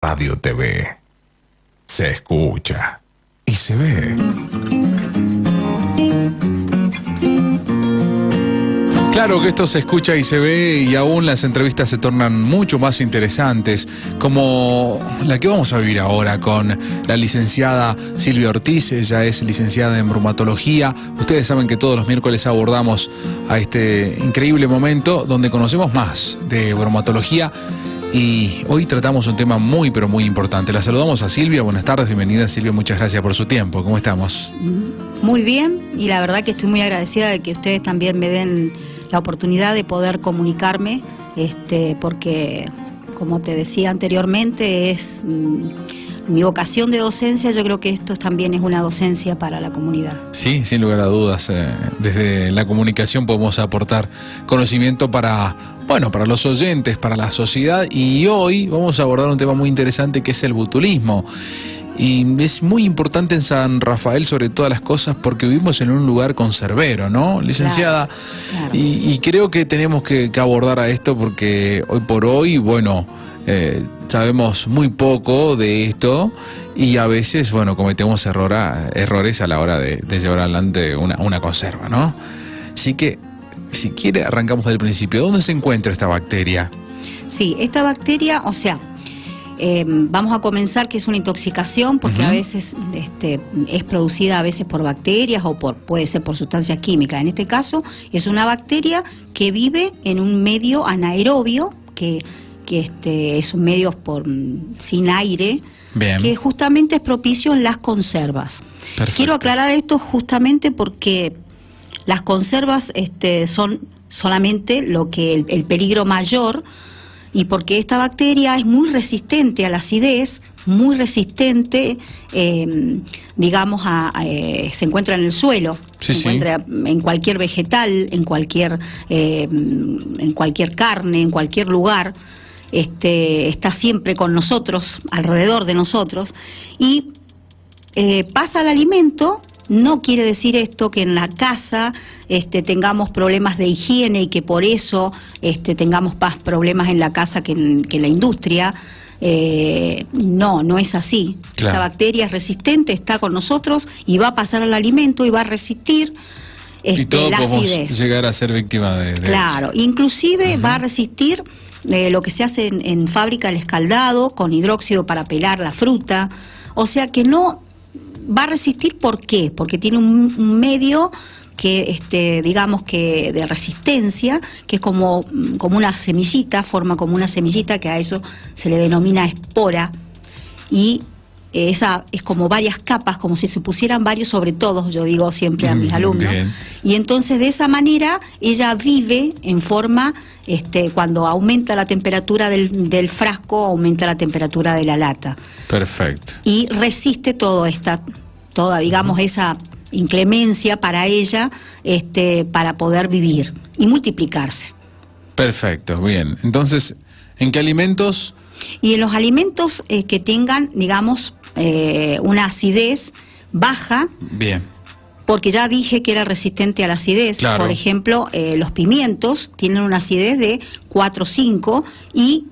Radio TV. Se escucha y se ve. Claro que esto se escucha y se ve, y aún las entrevistas se tornan mucho más interesantes, como la que vamos a vivir ahora con la licenciada Silvia Ortiz. Ella es licenciada en bromatología. Ustedes saben que todos los miércoles abordamos a este increíble momento donde conocemos más de bromatología, y hoy tratamos un tema muy pero muy importante. La saludamos a Silvia. Buenas tardes, bienvenida Silvia, muchas gracias por su tiempo. ¿Cómo estamos? Muy bien, y la verdad que estoy muy agradecida de que ustedes también me den la oportunidad de poder comunicarme, porque, como te decía anteriormente, es mi vocación de docencia. Yo creo que esto también es una docencia para la comunidad. Sí, sin lugar a dudas. Desde la comunicación podemos aportar conocimiento para los oyentes, para la sociedad, y hoy vamos a abordar un tema muy interesante que es el botulismo. Y es muy importante en San Rafael, sobre todas las cosas, porque vivimos en un lugar conservero, ¿no, licenciada? Claro. Y creo que tenemos que abordar a esto porque hoy por hoy, sabemos muy poco de esto, y a veces, cometemos errores a la hora de llevar adelante una conserva, ¿no? Así que, si quiere, arrancamos del principio. ¿Dónde se encuentra esta bacteria? Sí, esta bacteria, vamos a comenzar que es una intoxicación, porque a veces es producida a veces por bacterias o puede ser por sustancias químicas. En este caso es una bacteria que vive en un medio anaerobio, que es un medio sin aire. Bien. Que justamente es propicio en las conservas. Perfecto. Quiero aclarar esto justamente porque las conservas son solamente el peligro mayor, y porque esta bacteria es muy resistente a la acidez, muy resistente, se encuentra en el suelo, se encuentra en cualquier vegetal, en cualquier carne, en cualquier lugar, está siempre con nosotros, alrededor de nosotros, y pasa al alimento. No quiere decir esto que en la casa tengamos problemas de higiene y que por eso tengamos más problemas en la casa que en la industria. No es así. Claro. Esta bacteria es resistente, está con nosotros y va a pasar al alimento y va a resistir y todos la acidez. Podemos llegar a ser víctima de claro, eso. Inclusive va a resistir lo que se hace en fábrica, el escaldado con hidróxido para pelar la fruta. O sea que no va a resistir. ¿Por qué? Porque tiene un medio que, que de resistencia, que es como una semillita, forma como una semillita, que a eso se le denomina espora, y esa es como varias capas, como si se pusieran varios sobre todos, yo digo siempre a mis alumnos. Bien. Y entonces de esa manera ella vive en forma, cuando aumenta la temperatura del frasco, aumenta la temperatura de la lata. Perfecto. Y resiste toda esa inclemencia para ella, para poder vivir y multiplicarse. Perfecto, bien. Entonces, ¿en qué alimentos? Y en los alimentos que tengan, una acidez baja. Bien. Porque ya dije que era resistente a la acidez. Claro. Por ejemplo, los pimientos tienen una acidez de 4 o 5, y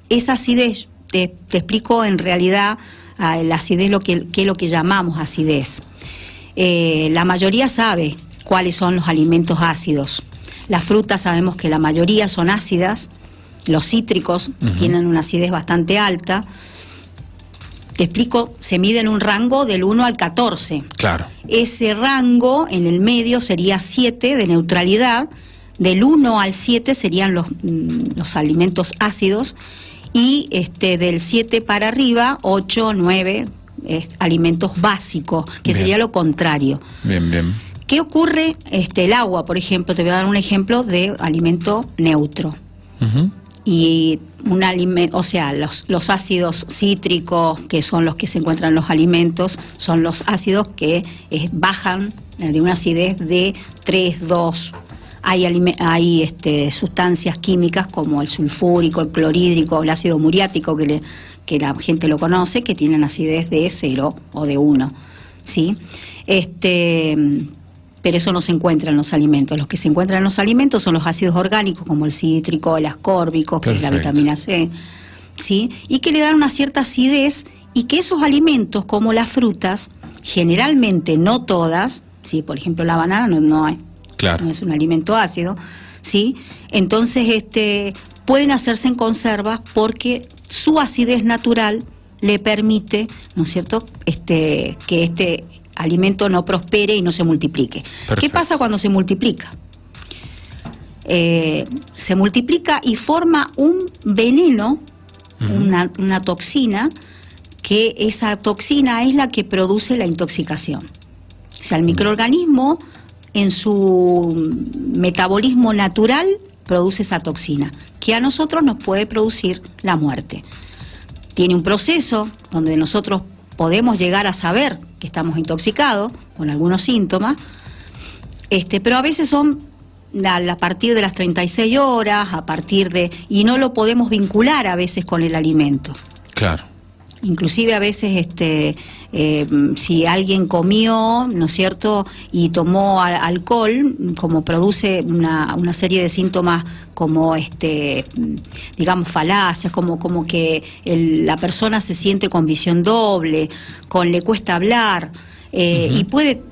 esa acidez, te explico en realidad la acidez, qué es lo que llamamos acidez. La mayoría sabe cuáles son los alimentos ácidos. Las frutas sabemos que la mayoría son ácidas. Los cítricos tienen una acidez bastante alta. Te explico, se mide en un rango del 1 al 14. Claro. Ese rango en el medio sería 7 de neutralidad, del 1 al 7 serían los alimentos ácidos, y del 7 para arriba, 8, 9, alimentos básicos, que bien. Sería lo contrario. Bien, bien. ¿Qué ocurre? El agua, por ejemplo, te voy a dar un ejemplo de alimento neutro. Y los ácidos cítricos, que son los que se encuentran en los alimentos, son los ácidos que bajan de una acidez de 3, 2. Hay sustancias químicas como el sulfúrico, el clorhídrico, el ácido muriático, que la gente lo conoce, que tienen acidez de 0 o de 1, ¿sí? Pero eso no se encuentra en los alimentos. Los que se encuentran en los alimentos son los ácidos orgánicos, como el cítrico, el ascórbico, que es la vitamina C, ¿sí? Y que le dan una cierta acidez, y que esos alimentos, como las frutas, generalmente, no todas, ¿sí? Por ejemplo, la banana no es un alimento ácido, ¿sí? Entonces, pueden hacerse en conservas porque su acidez natural le permite, ¿no es cierto?, que este alimento no prospere y no se multiplique. Perfecto. ¿Qué pasa cuando se multiplica? Se multiplica y forma un veneno, una toxina, que esa toxina es la que produce la intoxicación. O sea, el microorganismo en su metabolismo natural produce esa toxina, que a nosotros nos puede producir la muerte. Tiene un proceso donde nosotros podemos llegar a saber que estamos intoxicados con algunos síntomas, pero a veces son a partir de las 36 horas, y no lo podemos vincular a veces con el alimento. Claro. Inclusive a veces si alguien comió, ¿no es cierto?, y tomó alcohol, como produce una serie de síntomas como digamos falacias, como que la persona se siente con visión doble, le cuesta hablar, y puede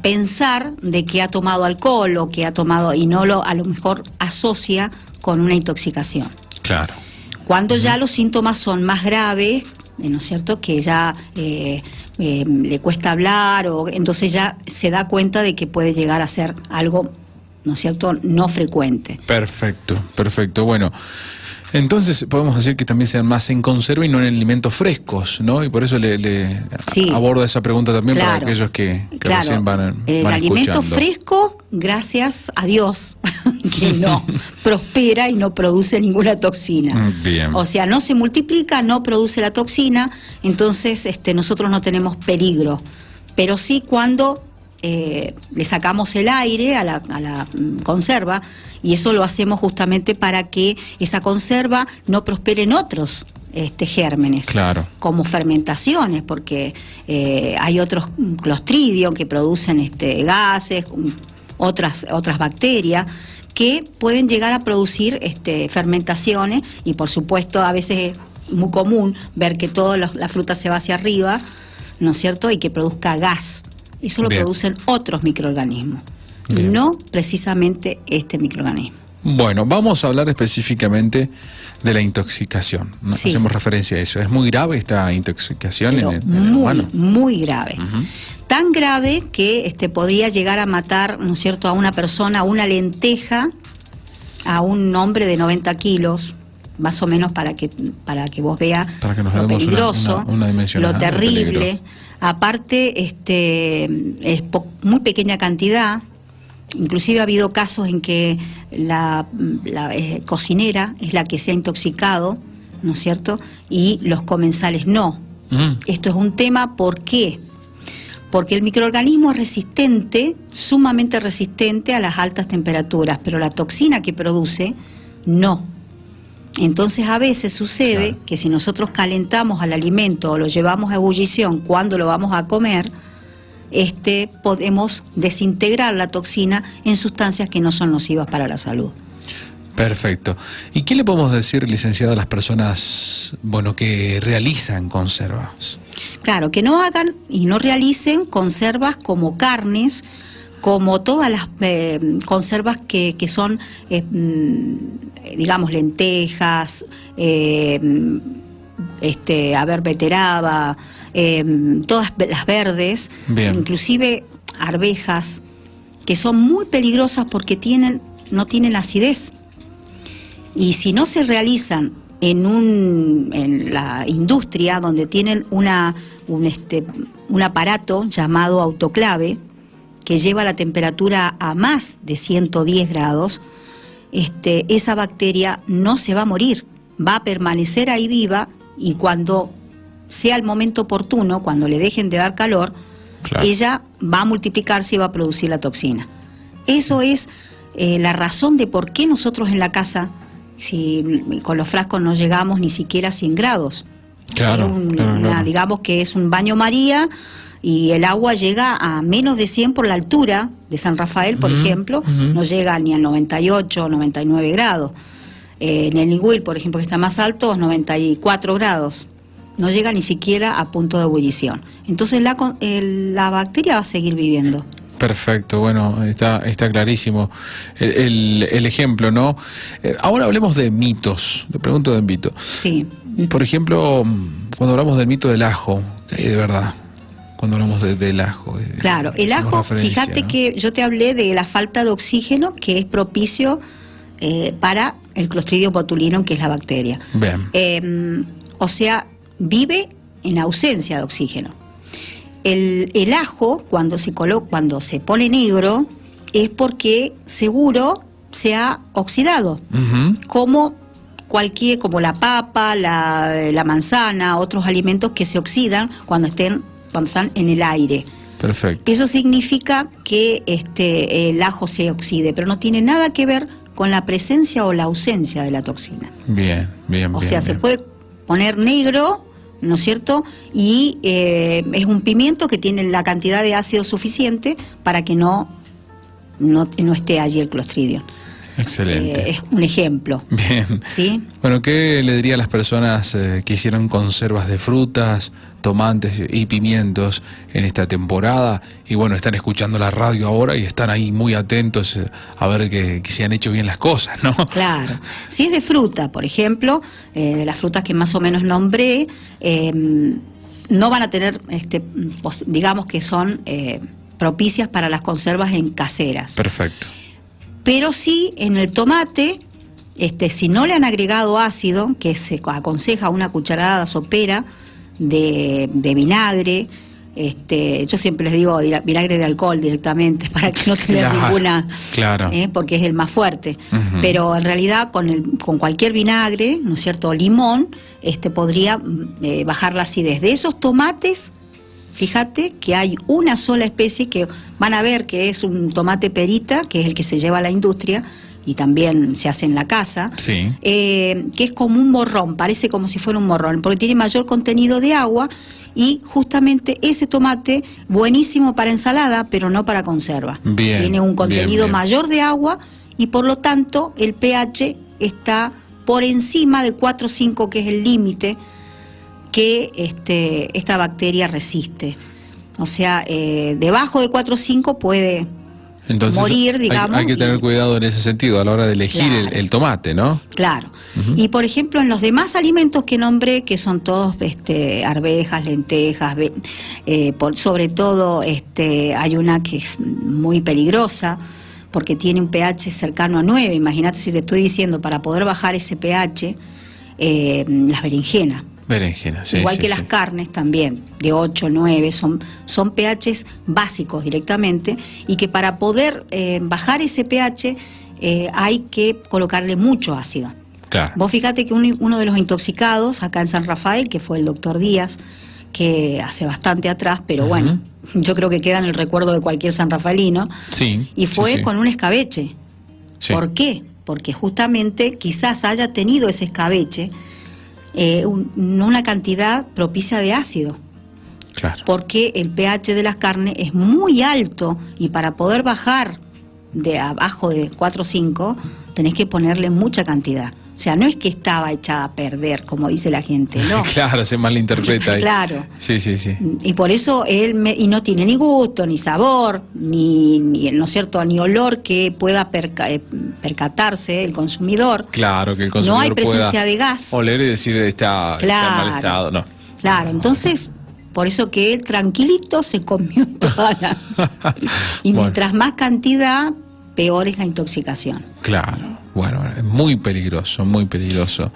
pensar de que ha tomado alcohol o que ha tomado, y a lo mejor asocia con una intoxicación. Claro. Cuando ya los síntomas son más graves, ¿no es cierto?, que ya le cuesta hablar, entonces ya se da cuenta de que puede llegar a ser algo, ¿no es cierto?, no frecuente. Perfecto, perfecto. Bueno, entonces podemos decir que también sean más en conserva y no en alimentos frescos, ¿no? Y por eso sí, abordo esa pregunta también, claro, para aquellos que claro, recién van el alimento escuchando. fresco, gracias a Dios, que no prospera y no produce ninguna toxina. Bien. O sea, no se multiplica, no produce la toxina, entonces nosotros no tenemos peligro. Pero sí cuando le sacamos el aire a la conserva, y eso lo hacemos justamente para que esa conserva no prospere en otros gérmenes, Claro. como fermentaciones, porque hay otros clostridium que producen gases, otras bacterias que pueden llegar a producir fermentaciones, y por supuesto a veces es muy común ver que toda la fruta se va hacia arriba, ¿no es cierto?, y que produzca gas. Eso lo producen otros microorganismos, y no precisamente este microorganismo. Bueno, vamos a hablar específicamente de la intoxicación. Nos hacemos referencia a eso. ¿Es muy grave esta intoxicación en el humano? Muy grave. Tan grave que podría llegar a matar, ¿no es cierto?, a una persona, a una lenteja, a un hombre de 90 kilos, más o menos, para que vos veas lo peligroso, una dimensión, lo terrible. Aparte, es muy pequeña cantidad. Inclusive ha habido casos en que la cocinera es la que se ha intoxicado, ¿no es cierto?, y los comensales no. Esto es un tema, ¿por qué? Porque el microorganismo es resistente, sumamente resistente a las altas temperaturas, pero la toxina que produce, no. Entonces a veces sucede que si nosotros calentamos al alimento o lo llevamos a ebullición cuando lo vamos a comer, podemos desintegrar la toxina en sustancias que no son nocivas para la salud. Perfecto. ¿Y qué le podemos decir, licenciada, a las personas, que realizan conservas? Claro, que no hagan y no realicen conservas como carnes, como todas las conservas que son, digamos, lentejas, beteraba, todas las verdes, inclusive arvejas, que son muy peligrosas porque no tienen acidez. Y si no se realizan en la industria, donde tienen un aparato llamado autoclave, que lleva la temperatura a más de 110 grados, esa bacteria no se va a morir, va a permanecer ahí viva, y cuando sea el momento oportuno, cuando le dejen de dar calor, ella va a multiplicarse y va a producir la toxina. Eso es la razón de por qué nosotros en la casa, si con los frascos no llegamos ni siquiera a 100 grados. Digamos que es un baño María, y el agua llega a menos de 100 por la altura de San Rafael, por ejemplo, no llega ni a 98 o 99 grados. En el Ñiquil, por ejemplo, que está más alto, es 94 grados. No llega ni siquiera a punto de ebullición. Entonces la bacteria va a seguir viviendo. Perfecto, bueno, está clarísimo el ejemplo, ¿no? Ahora hablemos de mitos, le pregunto de mitos. Sí. Por ejemplo, cuando hablamos del mito del ajo, ¿qué hay de verdad? Cuando hablamos del ajo. Claro, el ajo, fíjate, ¿no? Que yo te hablé de la falta de oxígeno, que es propicio para el Clostridium botulinum, que es la bacteria. Bien. O sea, vive en ausencia de oxígeno. El ajo, cuando se pone negro, es porque seguro se ha oxidado, como la papa, la manzana, otros alimentos que se oxidan cuando están en el aire. Perfecto. Eso significa que el ajo se oxide, pero no tiene nada que ver con la presencia o la ausencia de la toxina. Bien. O sea, se puede poner negro, ¿no es cierto? Y es un pimiento que tiene la cantidad de ácido suficiente para que no esté allí el Clostridium. Excelente. Es un ejemplo. Bien. ¿Sí? Bueno, ¿qué le diría a las personas que hicieron conservas de frutas, tomates y pimientos en esta temporada? Y bueno, están escuchando la radio ahora y están ahí muy atentos a ver que se han hecho bien las cosas, ¿no? Claro. Si es de fruta, por ejemplo, de las frutas que más o menos nombré, no van a tener, digamos que son propicias para las conservas en caseras. Perfecto. Pero sí, en el tomate, si no le han agregado ácido, que se aconseja una cucharada sopera de vinagre, yo siempre les digo vinagre de alcohol directamente, para que no tenga ninguna... Claro. Porque es el más fuerte. Pero en realidad con cualquier vinagre, ¿no es cierto?, o limón, podría bajar la acidez. De esos tomates, fíjate que hay una sola especie que van a ver que es un tomate perita, que es el que se lleva a la industria y también se hace en la casa, sí. Que es como un morrón, parece como si fuera un morrón, porque tiene mayor contenido de agua y justamente ese tomate, buenísimo para ensalada, pero no para conserva. Bien, tiene un contenido bien. mayor de agua y por lo tanto el pH está por encima de 4,5, que es el límite que esta bacteria resiste. O sea, debajo de 4,5 puede morir, digamos. Hay que tener cuidado en ese sentido a la hora de elegir el tomate, ¿no? Claro. Y por ejemplo, en los demás alimentos que nombré, que son todos arvejas, lentejas, sobre todo hay una que es muy peligrosa, porque tiene un pH cercano a 9. Imagínate si te estoy diciendo, para poder bajar ese pH, las berenjenas. Sí, igual que las carnes también, de 8, 9, son pHs básicos directamente, y que para poder bajar ese pH hay que colocarle mucho ácido. Claro. Vos fíjate que uno de los intoxicados acá en San Rafael, que fue el doctor Díaz, que hace bastante atrás, pero bueno, yo creo que queda en el recuerdo de cualquier sanrafaelino, y fue con un escabeche. Sí. ¿Por qué? Porque justamente quizás haya tenido ese escabeche una cantidad propicia de ácido. Claro. Porque el pH de las carnes es muy alto y para poder bajar de abajo de 4 o 5 tenés que ponerle mucha cantidad. O sea, no es que estaba echada a perder, como dice la gente, ¿no? Claro, se malinterpreta ahí. Claro. Sí. Y por eso y no tiene ni gusto, ni sabor, ni ¿no es cierto?, ni olor que pueda percatarse el consumidor. Claro, que el consumidor no hay presencia de gas. Oler y decir está en mal estado, no. Claro, entonces, por eso que él tranquilito se comió toda la... Y mientras más cantidad, peor es la intoxicación. Claro, bueno, es muy peligroso, muy peligroso.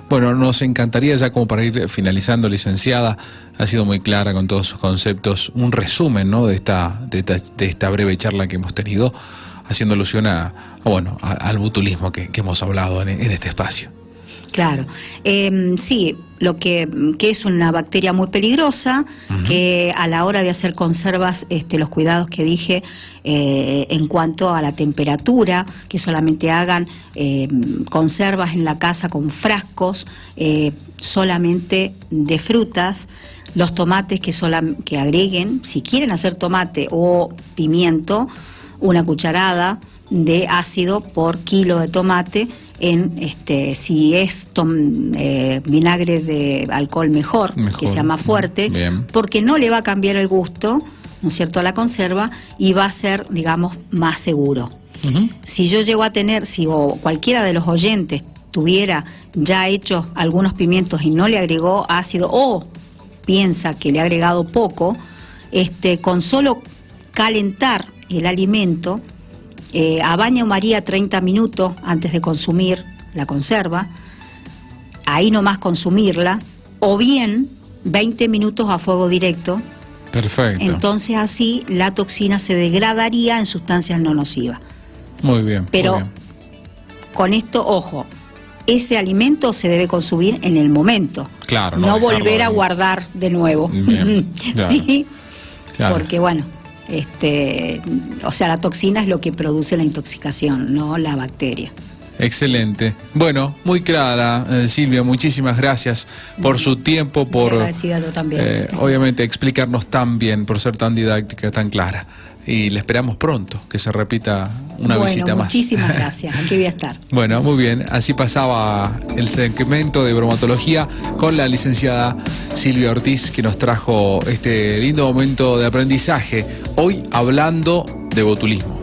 Bueno, nos encantaría, ya como para ir finalizando, licenciada, ha sido muy clara con todos sus conceptos, un resumen, ¿no?, de esta breve charla que hemos tenido, haciendo alusión al botulismo que hemos hablado en este espacio. Claro, sí, lo que es una bacteria muy peligrosa, que a la hora de hacer conservas, los cuidados que dije en cuanto a la temperatura, que solamente hagan conservas en la casa con frascos, solamente de frutas, los tomates que agreguen, si quieren hacer tomate o pimiento, una cucharada de ácido por kilo de tomate, en si es vinagre de alcohol mejor, que sea más fuerte, bien, porque no le va a cambiar el gusto, ¿no es cierto?, a la conserva, y va a ser, digamos, más seguro. Si yo llego a tener, o cualquiera de los oyentes tuviera ya hecho algunos pimientos y no le agregó ácido, o piensa que le ha agregado poco, con solo calentar el alimento, a baño María 30 minutos antes de consumir la conserva, ahí nomás consumirla, o bien 20 minutos a fuego directo. Perfecto. Entonces así la toxina se degradaría en sustancias no nocivas. Muy bien. Pero muy bien. con esto, ojo, ese alimento se debe consumir en el momento. Claro, no volver a dejarlo guardar de nuevo. Bien, claro, ¿sí? claro. Porque bueno, o sea, la toxina es lo que produce la intoxicación, no la bacteria. Excelente. Bueno, muy clara, Silvia, muchísimas gracias por su tiempo, por agradecida yo también. obviamente explicarnos tan bien, por ser tan didáctica, tan clara. Y le esperamos pronto que se repita una visita más. Muchísimas gracias, aquí voy a estar. Bueno, muy bien, así pasaba el segmento de bromatología con la licenciada Silvia Ortiz, que nos trajo este lindo momento de aprendizaje, hoy hablando de botulismo.